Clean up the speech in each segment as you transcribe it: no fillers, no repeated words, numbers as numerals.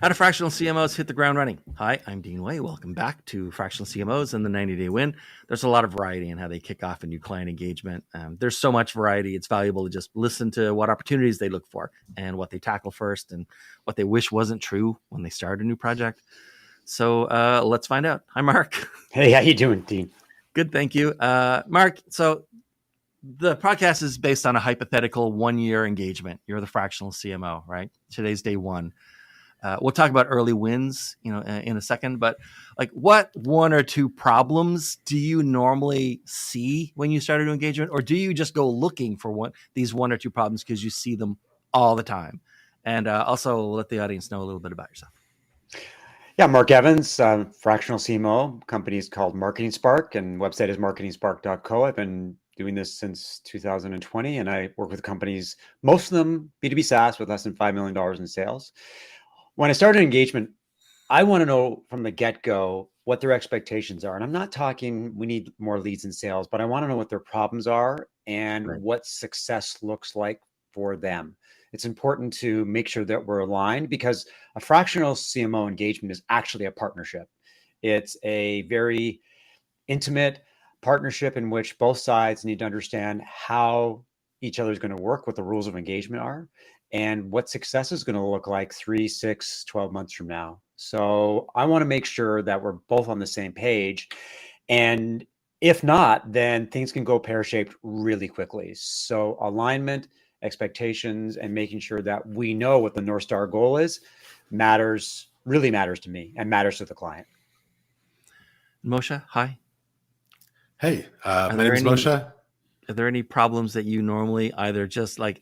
How do fractional CMOs hit the ground running? Hi, I'm Dean Way. Welcome back to Fractional CMOs and the 90-Day Win. There's a lot of variety in how they kick off a new client engagement. There's so much variety. It's valuable to just listen to what opportunities they look for and what they tackle first and what they wish wasn't true when they start a new project. So let's find out. Hi, Mark. Hey, how you doing, Dean? Good, thank you. Mark, so the podcast is based on a hypothetical 1-year engagement. You're the fractional CMO, right? Today's day one. We'll talk about early wins, in a second. But like, what 1 or 2 problems do you normally see when you start a new engagement, or do you just go looking for these 1 or 2 problems because you see them all the time? And also, let the audience know a little bit about yourself. Yeah, Mark Evans, fractional CMO. Company is called Marketing Spark, and website is marketingspark.co. I've been doing this since 2020, and I work with companies, most of them B2B SaaS with less than $5 million in sales. When I start an engagement, I want to know from the get-go what their expectations are. And I'm not talking we need more leads in sales, but I want to know what their problems are and what success looks like for them. It's important to make sure that we're aligned, because a fractional CMO engagement is actually a partnership. It's a very intimate partnership in which both sides need to understand how each other is going to work, what the rules of engagement are, and what success is going to look like 3, 6, 12 months from now. So I want to make sure that we're both on the same page. And if not, then things can go pear-shaped really quickly. So alignment, expectations, and making sure that we know what the North Star goal is really matters to me and matters to the client. Moshe, hi. Hey, my name is Mosheh. Are there any problems that you normally either just like,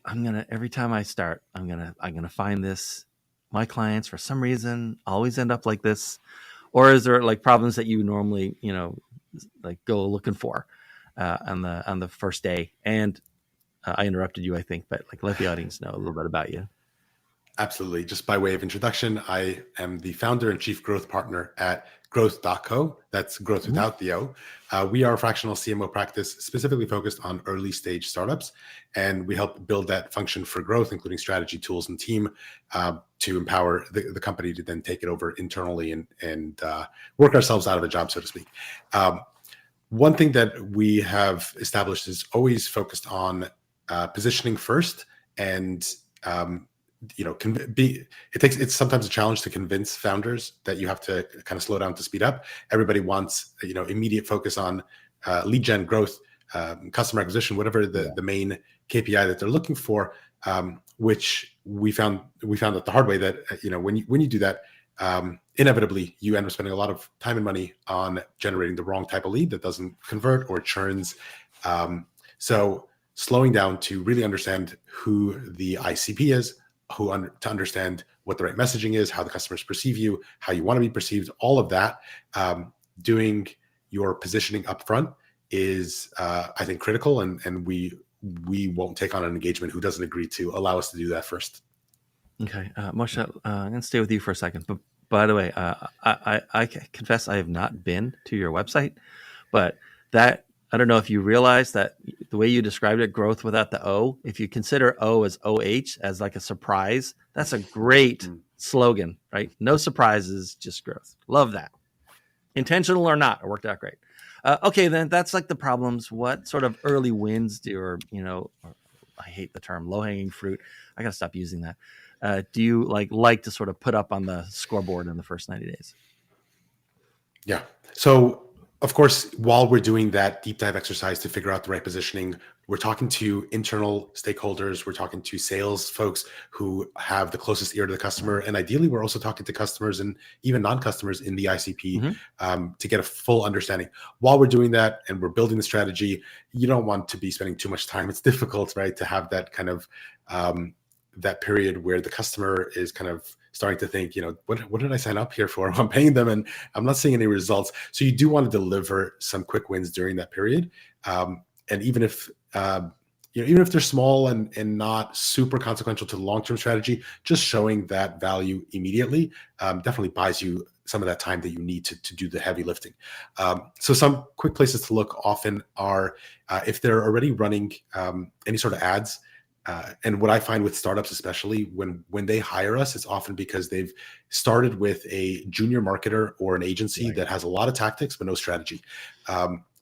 every time I start, I'm gonna find this, my clients for some reason always end up like this? Or is there like problems that you normally, like go looking for on the first day? And I interrupted you, I think, but like, let the audience know a little bit about you. Absolutely. Just by way of introduction, I am the founder and chief growth partner at growth.co. That's growth without the O. We are a fractional CMO practice specifically focused on early stage startups, and we help build that function for growth, including strategy, tools, and team, to empower the company to then take it over internally and work ourselves out of a job, so to speak. One thing that we have established is always focused on positioning first, and it's sometimes a challenge to convince founders that you have to kind of slow down to speed up. Everybody wants immediate focus on lead gen, growth, customer acquisition, whatever the main KPI that they're looking for, which we found out the hard way that when you do that, inevitably you end up spending a lot of time and money on generating the wrong type of lead that doesn't convert or churns. So slowing down to really understand who the ICP is, to understand what the right messaging is, how the customers perceive you, how you want to be perceived, all of that, doing your positioning up front is, I think, critical. And we won't take on an engagement who doesn't agree to allow us to do that first. Okay. Moshe, I'm going to stay with you for a second. But by the way, I confess I have not been to your website, but I don't know if you realize that the way you described it, growth without the O, if you consider O as OH, as like a surprise, that's a great slogan, right? No surprises, just growth. Love that. Intentional or not, it worked out great. Okay, then that's like the problems. What sort of early wins I hate the term low-hanging fruit. I got to stop using that. Do you like to sort of put up on the scoreboard in the first 90 days? Yeah. So of course, while we're doing that deep dive exercise to figure out the right positioning, we're talking to internal stakeholders. We're talking to sales folks who have the closest ear to the customer. And ideally, we're also talking to customers and even non-customers in the ICP to get a full understanding. While we're doing that and we're building the strategy, you don't want to be spending too much time. It's difficult, right, to have that kind of that period where the customer is kind of starting to think, what did I sign up here for? I'm paying them and I'm not seeing any results. So you do want to deliver some quick wins during that period. And even if they're small and not super consequential to the long-term strategy, just showing that value immediately definitely buys you some of that time that you need to do the heavy lifting. So some quick places to look often are if they're already running any sort of ads, And what I find with startups, especially when they hire us, it's often because they've started with a junior marketer or an agency that has a lot of tactics but no strategy.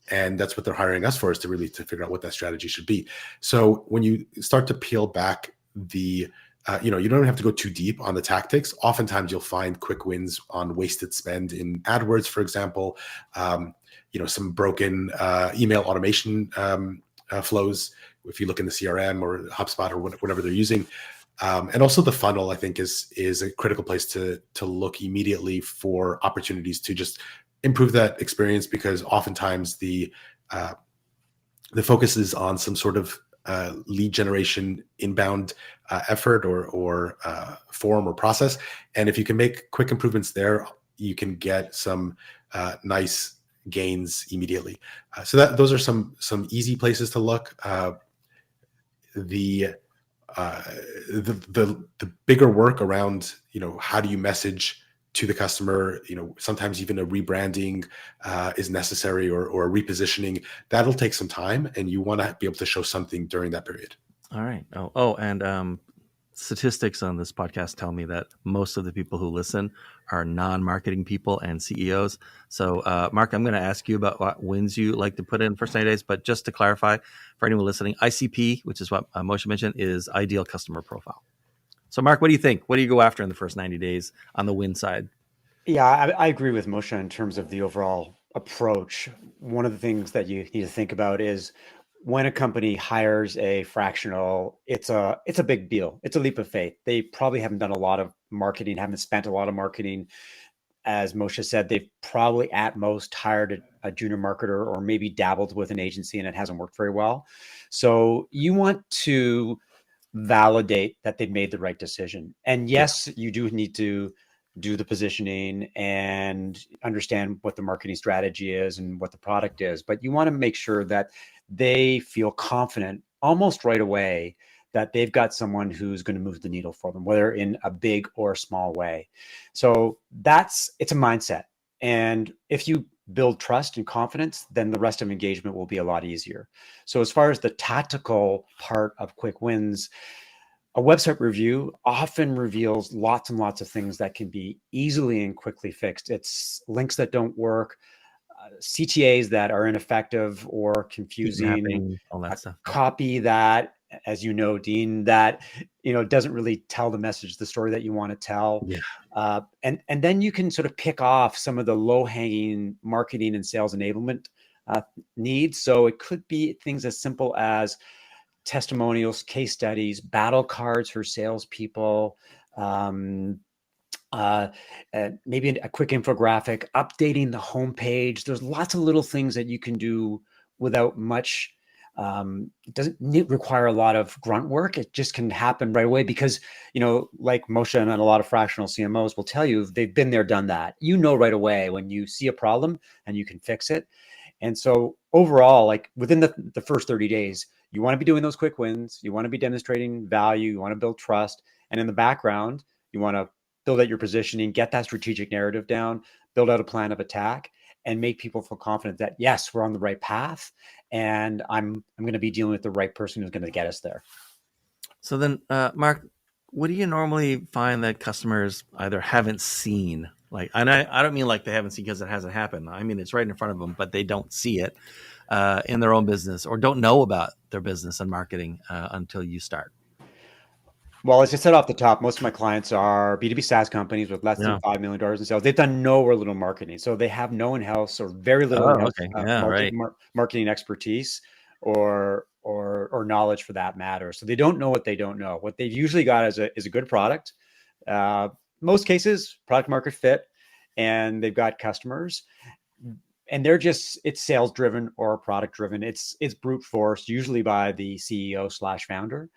And that's what they're hiring us for, is to figure out what that strategy should be. So when you start to peel back the you don't have to go too deep on the tactics. Oftentimes you'll find quick wins on wasted spend in AdWords, for example. Some broken email automation flows, if you look in the CRM or HubSpot or whatever they're using. And also the funnel, I think, is a critical place to look immediately for opportunities to just improve that experience, because oftentimes the focus is on some sort of lead generation inbound effort or form or process. And if you can make quick improvements there, you can get some nice gains immediately. So those are some easy places to look. The bigger work around, how do you message to the customer, sometimes even a rebranding is necessary, or a repositioning. That'll take some time, and you want to be able to show something during that period. All right. And statistics on this podcast tell me that most of the people who listen are non-marketing people and CEOs. So, Mark, I'm going to ask you about what wins you like to put in first 90 days. But just to clarify for anyone listening, ICP, which is what Mosheh mentioned, is ideal customer profile. So, Mark, what do you think? What do you go after in the first 90 days on the win side? Yeah, I agree with Moshe in terms of the overall approach. One of the things that you need to think about is when a company hires a fractional, it's a big deal. It's a leap of faith. They probably haven't done a lot of marketing, haven't spent a lot of marketing. As Moshe said, they've probably at most hired a junior marketer or maybe dabbled with an agency and it hasn't worked very well. So you want to validate that they've made the right decision. And yes, you do need to do the positioning and understand what the marketing strategy is and what the product is. But you want to make sure that they feel confident almost right away that they've got someone who's going to move the needle for them, whether in a big or small way. So it's a mindset. And if you build trust and confidence, then the rest of engagement will be a lot easier. So as far as the tactical part of quick wins, a website review often reveals lots and lots of things that can be easily and quickly fixed. It's links that don't work, CTAs that are ineffective or confusing, Mapping, all that stuff. copy that, as you know, Dean, that doesn't really tell the message, the story that you want to tell. Yeah. And then you can sort of pick off some of the low-hanging marketing and sales enablement needs. So it could be things as simple as testimonials, case studies, battle cards for salespeople, maybe a quick infographic, updating the homepage. There's lots of little things that you can do without much. It doesn't require a lot of grunt work. It just can happen right away because, like Moshe and a lot of fractional CMOs will tell you, they've been there, done that. Right away when you see a problem and you can fix it. And so overall, like within the first 30 days, you want to be doing those quick wins. You want to be demonstrating value. You want to build trust. And in the background, you want to build out your positioning, get that strategic narrative down, build out a plan of attack, and make people feel confident that, yes, we're on the right path. And I'm going to be dealing with the right person who's going to get us there. So then, Mark, what do you normally find that customers either haven't seen? And I don't mean like they haven't seen because it hasn't happened. I mean, it's right in front of them, but they don't see it in their own business or don't know about their business and marketing until you start. Well, as I said off the top, most of my clients are B2B SaaS companies with less than $5 million in sales. They've done no or little marketing. So they have no in-house or very little marketing expertise or knowledge for that matter. So they don't know what they don't know. What they've usually got is a good product. Most cases, product market fit, and they've got customers. And it's sales driven or product driven. It's brute force, usually by the CEO/founder.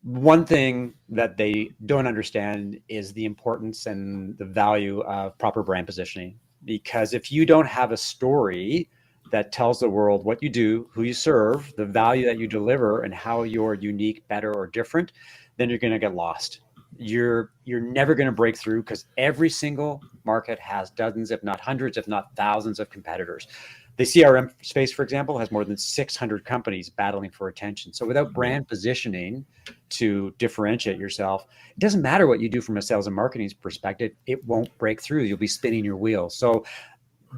One thing that they don't understand is the importance and the value of proper brand positioning. Because if you don't have a story that tells the world what you do, who you serve, the value that you deliver, and how you're unique, better, or different, then you're going to get lost. You're never going to break through because every single market has dozens, if not hundreds, if not thousands of competitors. The CRM space, for example, has more than 600 companies battling for attention. So without brand positioning to differentiate yourself, it doesn't matter what you do from a sales and marketing perspective, it won't break through. You'll be spinning your wheels. So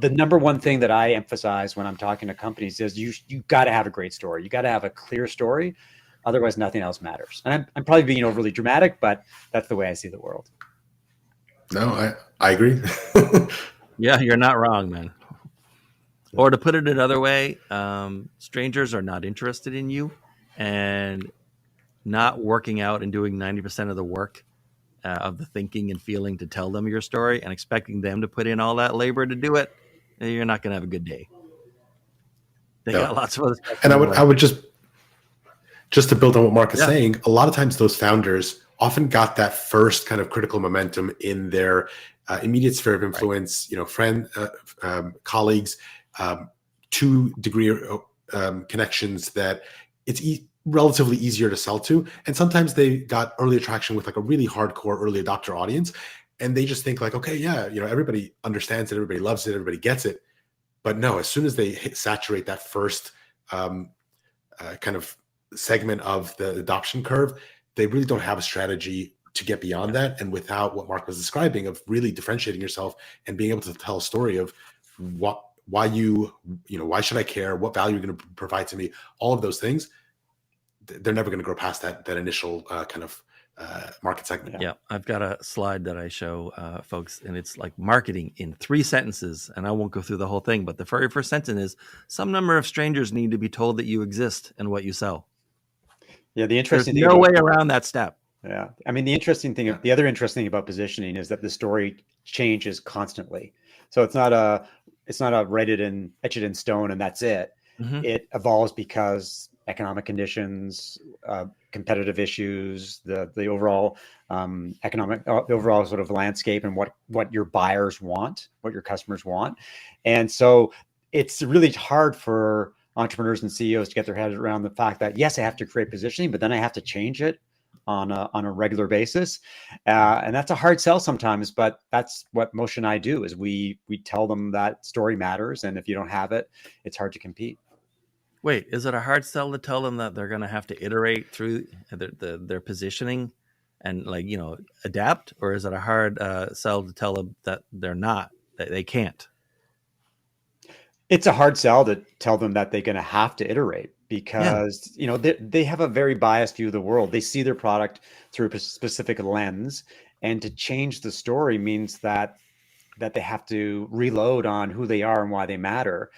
the number one thing that I emphasize when I'm talking to companies is you got to have a great story. You got to have a clear story. Otherwise, nothing else matters. And I'm probably being overly dramatic, but that's the way I see the world. No, I agree. Yeah, you're not wrong, man. Or to put it another way, strangers are not interested in you, and not working out and doing 90% of the work of the thinking and feeling to tell them your story and expecting them to put in all that labor to do it, you're not going to have a good day. They got lots of other stuff. And I would just to build on what Mark is saying, a lot of times those founders often got that first kind of critical momentum in their immediate sphere of influence, friend, colleagues, to degree connections that it's relatively easier to sell to. And sometimes they got early attraction with like a really hardcore early adopter audience. And they just think like, okay, yeah, everybody understands it, everybody loves it, everybody gets it. But no, as soon as they saturate that first kind of segment of the adoption curve, they really don't have a strategy to get beyond that. And without what Mark was describing of really differentiating yourself and being able to tell a story of why should I care, what value you're going to provide to me, all of those things, they're never going to grow past that initial kind of market segment. Yeah, I've got a slide that I show folks, and it's like marketing in 3 sentences, and I won't go through the whole thing, but the very first sentence is, some number of strangers need to be told that you exist and what you sell. Yeah, there's no way around that step. Yeah, I mean, the other interesting thing about positioning is that the story changes constantly. So it's not a write it and etch it in stone and that's it. Mm-hmm. It evolves because economic conditions, competitive issues, the overall the overall sort of landscape, and what your buyers want, what your customers want. And so it's really hard for entrepreneurs and CEOs to get their head around the fact that, yes, I have to create positioning, but then I have to change it on a regular basis. And that's a hard sell sometimes, but that's what Mosheh and I do, is we tell them that story matters. And if you don't have it, it's hard to compete. Wait, is it a hard sell to tell them that they're going to have to iterate through their positioning and adapt? Or is it a hard sell to tell them that that they can't? It's a hard sell to tell them that they're going to have to iterate, because they have a very biased view of the world. They see their product through a specific lens, and to change the story means that they have to reload on who they are and why they matter.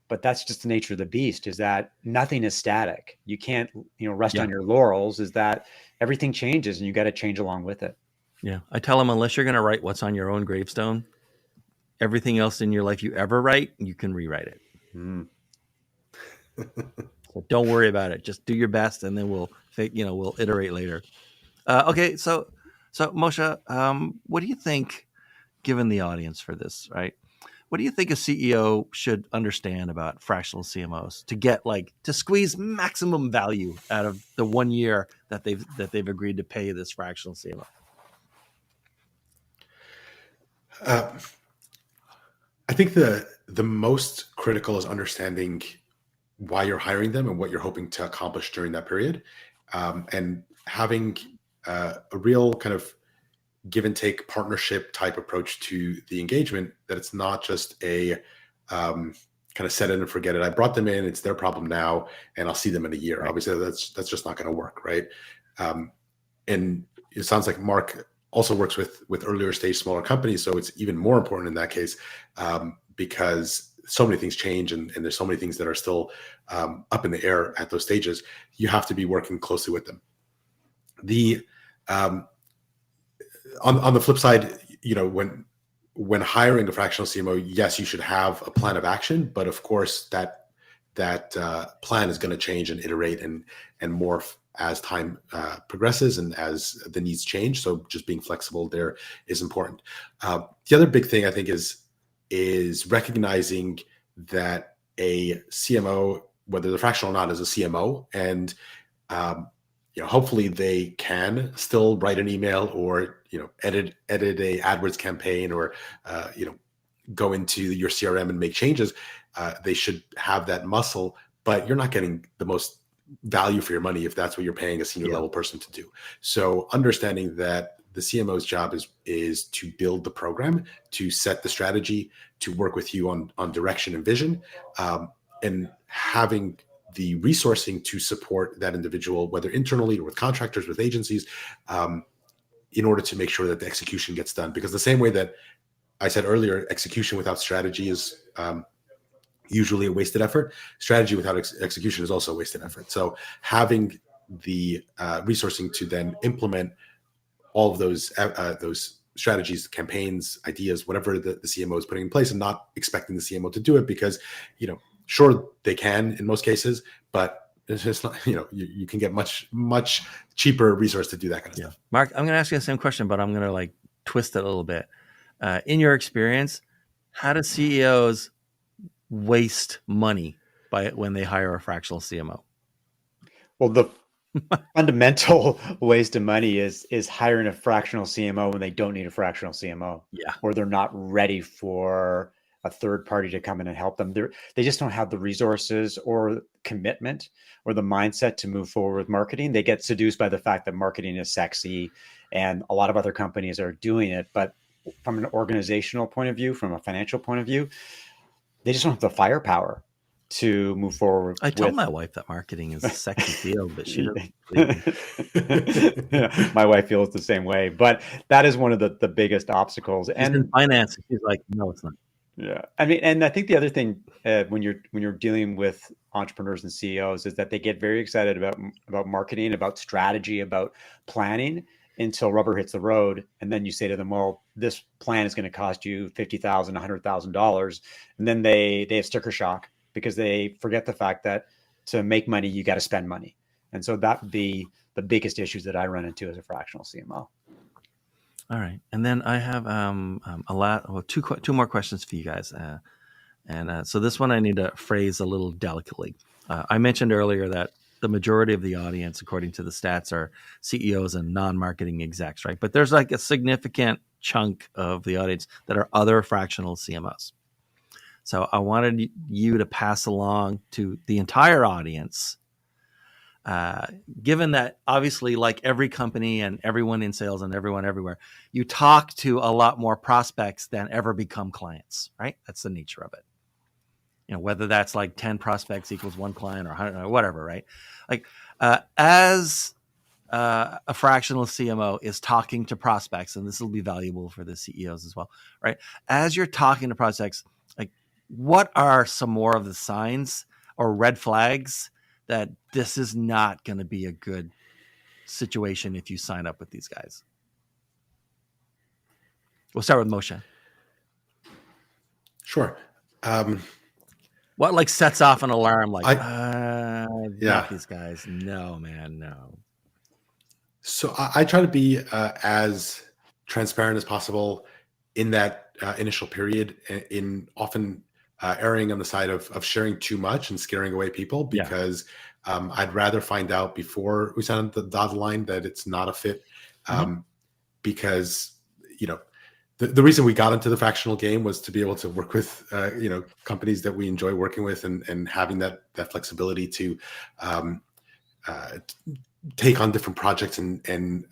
But that's just the nature of the beast, is that nothing is static. You can't rest on your laurels, is that everything changes and you got to change along with it. Yeah, I tell them, unless you're going to write what's on your own gravestone, everything else in your life you ever write, you can rewrite it. So don't worry about it. Just do your best, and then we'll iterate later. Okay, so Mosheh, what do you think, given the audience for this, right? What do you think a CEO should understand about fractional CMOs to get to squeeze maximum value out of the 1 year that they've agreed to pay this fractional CMO? I think the most critical is understanding why you're hiring them and what you're hoping to accomplish during that period, and having a real kind of give and take partnership type approach to the engagement, that it's not just a kind of set it and forget it. I brought them in, it's their problem now, and I'll see them in a year. Right. Obviously, that's just not going to work, right? And it sounds like Mark also works with earlier stage, smaller companies, so it's even more important in that case, because so many things change, and there's so many things that are still up in the air at those stages. You have to be working closely with them. On the flip side, when hiring a fractional CMO, yes, you should have a plan of action, but of course that plan is going to change and iterate and morph as time progresses and as the needs change. So just being flexible there is important. The other big thing I think is recognizing that a CMO, whether they're fractional or not, is a CMO, and hopefully they can still write an email or edit a AdWords campaign, or go into your CRM and make changes. They should have that muscle, but you're not getting the most value for your money if that's what you're paying a senior level person to do. So understanding that the CMO's job is to build the program, to set the strategy, to work with you on direction and vision, and having the resourcing to support that individual, whether internally or with contractors, with agencies, in order to make sure that the execution gets done. Because the same way that I said earlier, execution without strategy is usually a wasted effort. Strategy without execution is also a wasted effort. So having the resourcing to then implement all of those strategies, campaigns, ideas, whatever the CMO is putting in place, and not expecting the CMO to do it because, sure, they can in most cases, but it's just not, you can get much cheaper resource to do that kind of stuff. Mark, I'm going to ask you the same question, but I'm going to twist it a little bit. In your experience, how do CEOs waste money when they hire a fractional CMO? Well, the fundamental waste of money is hiring a fractional CMO when they don't need a fractional CMO, or they're not ready for a third party to come in and help them. They just don't have the resources or commitment or the mindset to move forward with marketing. They get seduced by the fact that marketing is sexy and a lot of other companies are doing it. But from an organizational point of view, from a financial point of view, they just don't have the firepower to move forward. I told my wife that marketing is a sexy field, but she doesn't believe me. My wife feels the same way, but that is one of the biggest obstacles. She's in finance. She's like, no, it's not. Yeah. I mean, and I think the other thing when you're dealing with entrepreneurs and CEOs is that they get very excited about marketing, about strategy, about planning until rubber hits the road. And then you say to them, well, this plan is going to cost you $50,000, $100,000. And then they have sticker shock because they forget the fact that to make money, you got to spend money. And so that would be the biggest issues that I run into as a fractional CMO. All right. And then I have two more questions for you guys. So this one I need to phrase a little delicately. I mentioned earlier that the majority of the audience, according to the stats, are CEOs and non-marketing execs, right? But there's a significant chunk of the audience that are other fractional CMOs. So I wanted you to pass along to the entire audience, given that obviously, like every company and everyone in sales and everyone everywhere, you talk to a lot more prospects than ever become clients, right? That's the nature of it. Whether that's 10 prospects equals one client or 100 or whatever, right? As a fractional CMO is talking to prospects, and this will be valuable for the CEOs as well, right? As you're talking to prospects, what are some more of the signs or red flags that this is not going to be a good situation if you sign up with these guys? We'll start with Mosheh. Sure. What sets off an alarm? Not these guys. No, man, no. So I try to be as transparent as possible in that initial period, in often erring on the side of sharing too much and scaring away people, because I'd rather find out before we sign the dotted line that it's not a fit, because the reason we got into the fractional game was to be able to work with companies that we enjoy working with, and having that flexibility to take on different projects, and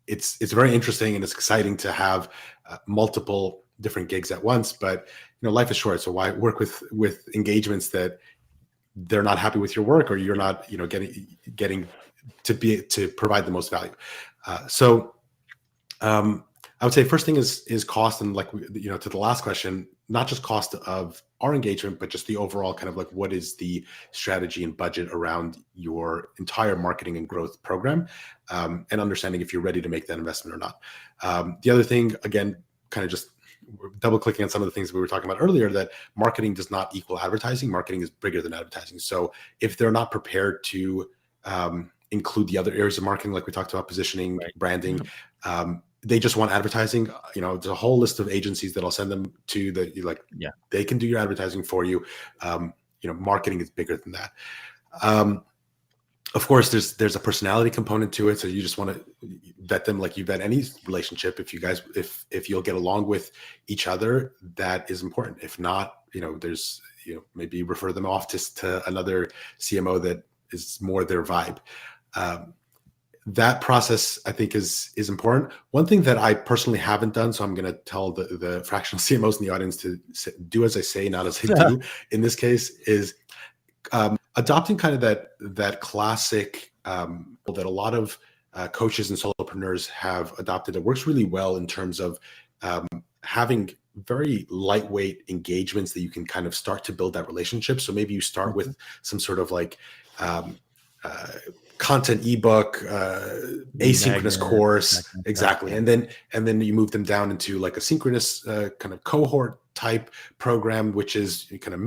it's very interesting and it's exciting to have multiple different gigs at once. But life is short, so why work with engagements that they're not happy with your work, or you're not getting to provide the most value. So I would say first thing is cost, and to the last question, not just cost of our engagement, but just the overall kind of what is the strategy and budget around your entire marketing and growth program, and understanding if you're ready to make that investment or not. The other thing, again, kind of just double clicking on some of the things we were talking about earlier, that marketing does not equal advertising. Marketing is bigger than advertising. So if they're not prepared to include the other areas of marketing, like we talked about, positioning, branding, they just want advertising. There's a whole list of agencies that I'll send them to that they can do your advertising for you. Marketing is bigger than that. Of course, there's a personality component to it. So you just want to vet them like you vet any relationship. If you'll get along with each other, that is important. If not, there's maybe refer them off to another CMO that is more their vibe. That process, I think, is important. One thing that I personally haven't done, so I'm going to tell the fractional CMOs in the audience to do as I say, not as I do. In this case, is adopting kind of that classic that a lot of coaches and solopreneurs have adopted. It works really well in terms of having very lightweight engagements that you can kind of start to build that relationship. So maybe you start with some sort of like content ebook, asynchronous course, exactly, and then you move them down into like a synchronous kind of cohort type program, which is kind of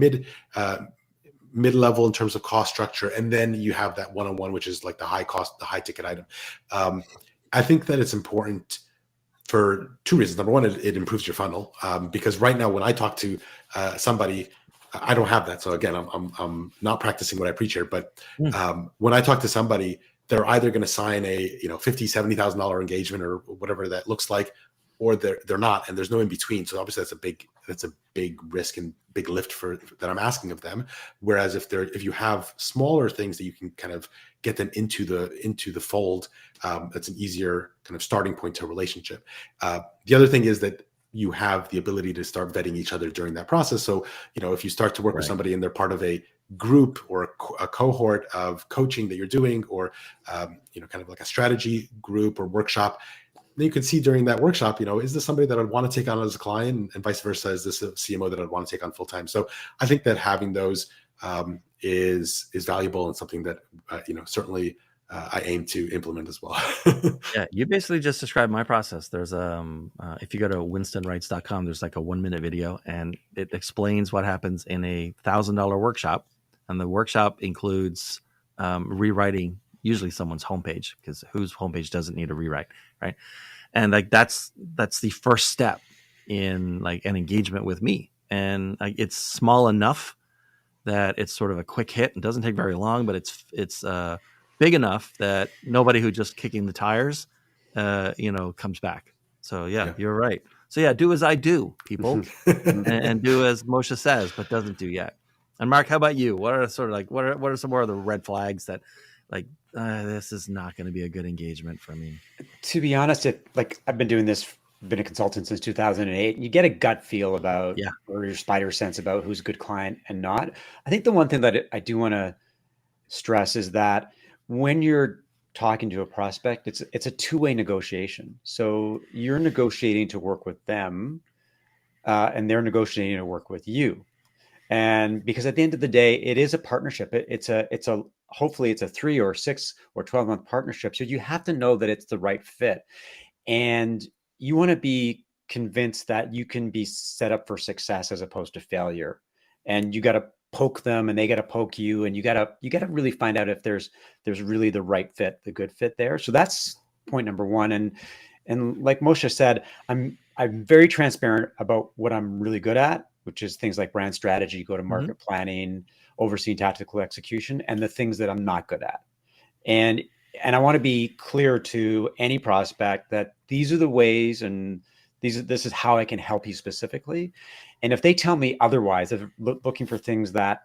mid-level in terms of cost structure, and then you have that one-on-one, which is like the high cost, the high ticket item. I think that it's important for two reasons. Number one, it improves your funnel, because right now when I talk to somebody, I don't have that. So again, I'm not practicing what I preach here, but when I talk to somebody, they're either going to sign a $50,000-$70,000 engagement or whatever that looks like, or they're not, and there's no in between. So obviously that's a big risk and big lift that I'm asking of them. Whereas if you have smaller things that you can kind of get them into the fold, that's an easier kind of starting point to a relationship. The other thing is that you have the ability to start vetting each other during that process. So, if you start to work with somebody and they're part of a group or a cohort of coaching that you're doing, or, kind of like a strategy group or workshop, then you can see during that workshop, is this somebody that I'd want to take on as a client, and vice versa? Is this a CMO that I'd want to take on full time? So I think that having those is valuable, and something that, certainly I aim to implement as well. Yeah, you basically just described my process. There's if you go to winstonwrites.com, there's like a 1-minute video, and it explains what happens in a $1,000 workshop. And the workshop includes rewriting usually someone's homepage, because whose homepage doesn't need a rewrite, right? And like that's the first step in like an engagement with me. And like it's small enough that it's sort of a quick hit and doesn't take very long, but it's big enough that nobody who just kicking the tires, comes back. So yeah, you're right. So yeah, do as I do, people, and do as Mosheh says, but doesn't do yet. And Mark, how about you? What are sort of like what are some more of the red flags that like this is not going to be a good engagement for me? To be honest, I've been doing this, been a consultant since 2008, and you get a gut feel about, or your spider sense about who's a good client and not. I think the one thing that I do want to stress is that when you're talking to a prospect, it's a two-way negotiation. So you're negotiating to work with them, and they're negotiating to work with you. And because at the end of the day, it is a partnership. Hopefully it's a 3 or 6 or 12-month partnership. So you have to know that it's the right fit, and you want to be convinced that you can be set up for success as opposed to failure. And you got to poke them, and they got to poke you, and you got to really find out if there's really the right fit, the good fit there. So that's point number one. And like Mosheh said, I'm very transparent about what I'm really good at, which is things like brand strategy, go-to-market planning, overseeing tactical execution, and the things that I'm not good at. And I want to be clear to any prospect that these are the ways, and this is how I can help you specifically. And if they tell me otherwise, if looking for things that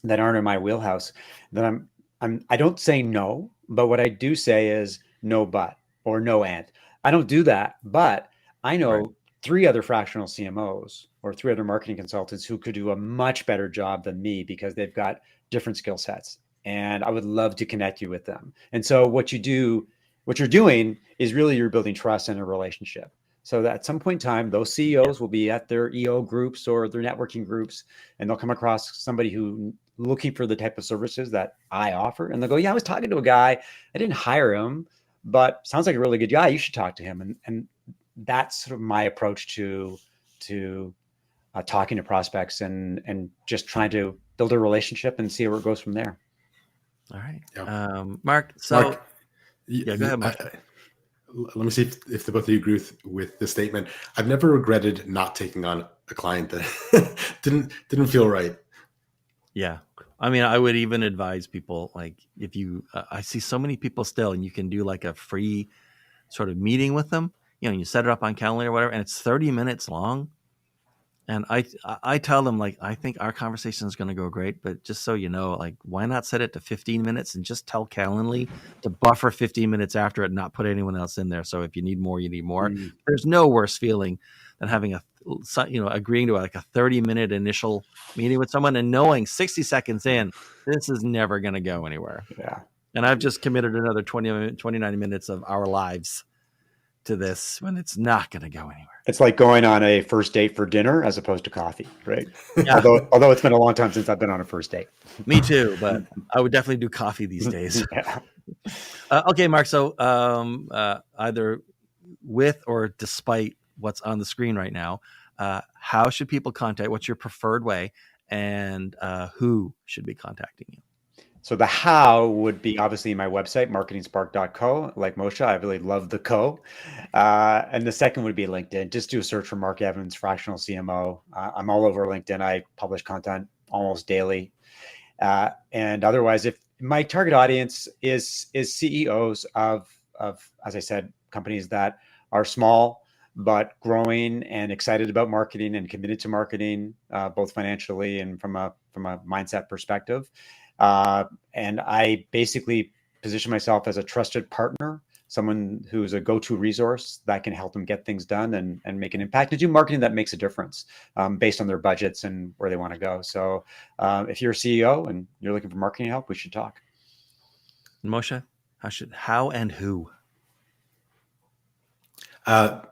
aren't in my wheelhouse, then I don't say no, but what I do say is no, but, or no, and. I don't do that, but I know 3 other fractional CMOs or 3 other marketing consultants who could do a much better job than me, because they've got different skill sets, and I would love to connect you with them. And so what you're doing is really you're building trust in a relationship. So that at some point in time, those CEOs will be at their EO groups or their networking groups, and they'll come across somebody who looking for the type of services that I offer. And they'll go, yeah, I was talking to a guy, I didn't hire him, but sounds like a really good guy. You should talk to him. And that's sort of my approach to talking to prospects and just trying to build a relationship and see where it goes from there. All right. Yeah. Mark, go ahead, Mark. Let me see if the both of you agree with this statement. I've never regretted not taking on a client that didn't feel right. Yeah. I mean, I would even advise people, like, if you, I see so many people still, and you can do like a free sort of meeting with them. You set it up on Calendly or whatever, and it's 30 minutes long. And I tell them, like, I think our conversation is going to go great, but just so you know, like, why not set it to 15 minutes and just tell Calendly to buffer 15 minutes after it and not put anyone else in there. So if you need more, you need more. Mm. There's no worse feeling than having agreeing to like a 30-minute initial meeting with someone and knowing 60 seconds in, this is never going to go anywhere. Yeah. And I've just committed another 29 minutes of our lives to this when it's not going to go anywhere. It's like going on a first date for dinner as opposed to coffee, right? Yeah. Although it's been a long time since I've been on a first date. Me too, but I would definitely do coffee these days. Yeah. Okay, Mark. So either with or despite what's on the screen right now, how should people contact? What's your preferred way, and who should be contacting you? So the how would be obviously my website, marketingspark.co. Like Moshe, I really love the co. And the second would be LinkedIn. Just do a search for Mark Evans, fractional CMO. I'm all over LinkedIn. I publish content almost daily. And otherwise, if my target audience is CEOs of, as I said, companies that are small but growing and excited about marketing and committed to marketing, both financially and from a mindset perspective. And I basically position myself as a trusted partner, someone who's a go-to resource that can help them get things done and make an impact and do marketing that makes a difference based on their budgets and where they want to go. So if you're a CEO and you're looking for marketing help, we should talk. Moshe, how and who?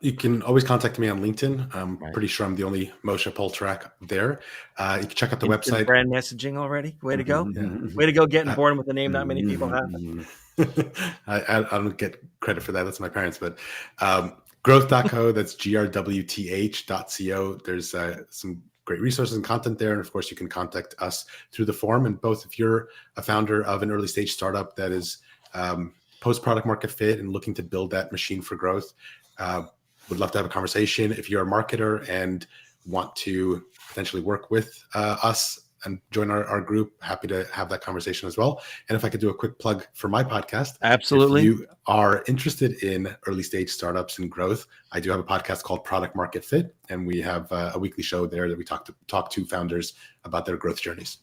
You can always contact me on LinkedIn. I'm Right. pretty sure I'm the only Mosheh Poltorak there. You can check out the Instant website. brand messaging already. Way to go. Way to go getting born with a name not many people have. I don't get credit for that. That's my parents. But growth.co, that's grwth.co. There's some great resources and content there. And of course, you can contact us through the forum. And both if you're a founder of an early stage startup that is post product market fit and looking to build that machine for growth, would love to have a conversation. If you're a marketer and want to potentially work with us and join our group, happy to have that conversation as well. And if I could do a quick plug for my podcast. Absolutely. If you are interested in early stage startups and growth, I do have a podcast called Product Market Fit. And we have a weekly show there that we talk to founders about their growth journeys.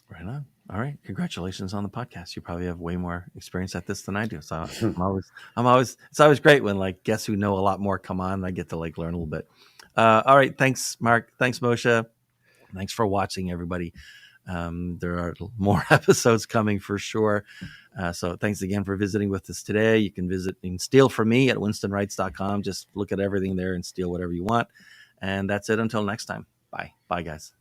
Right on. All right. Congratulations on the podcast. You probably have way more experience at this than I do. So it's always great when like guests who know a lot more come on and I get to like learn a little bit. All right. Thanks, Mark. Thanks, Moshe. Thanks for watching, everybody. There are more episodes coming for sure. So thanks again for visiting with us today. You can visit and steal from me at winstonwrights.com. Just look at everything there and steal whatever you want. And that's it until next time. Bye. Bye, guys.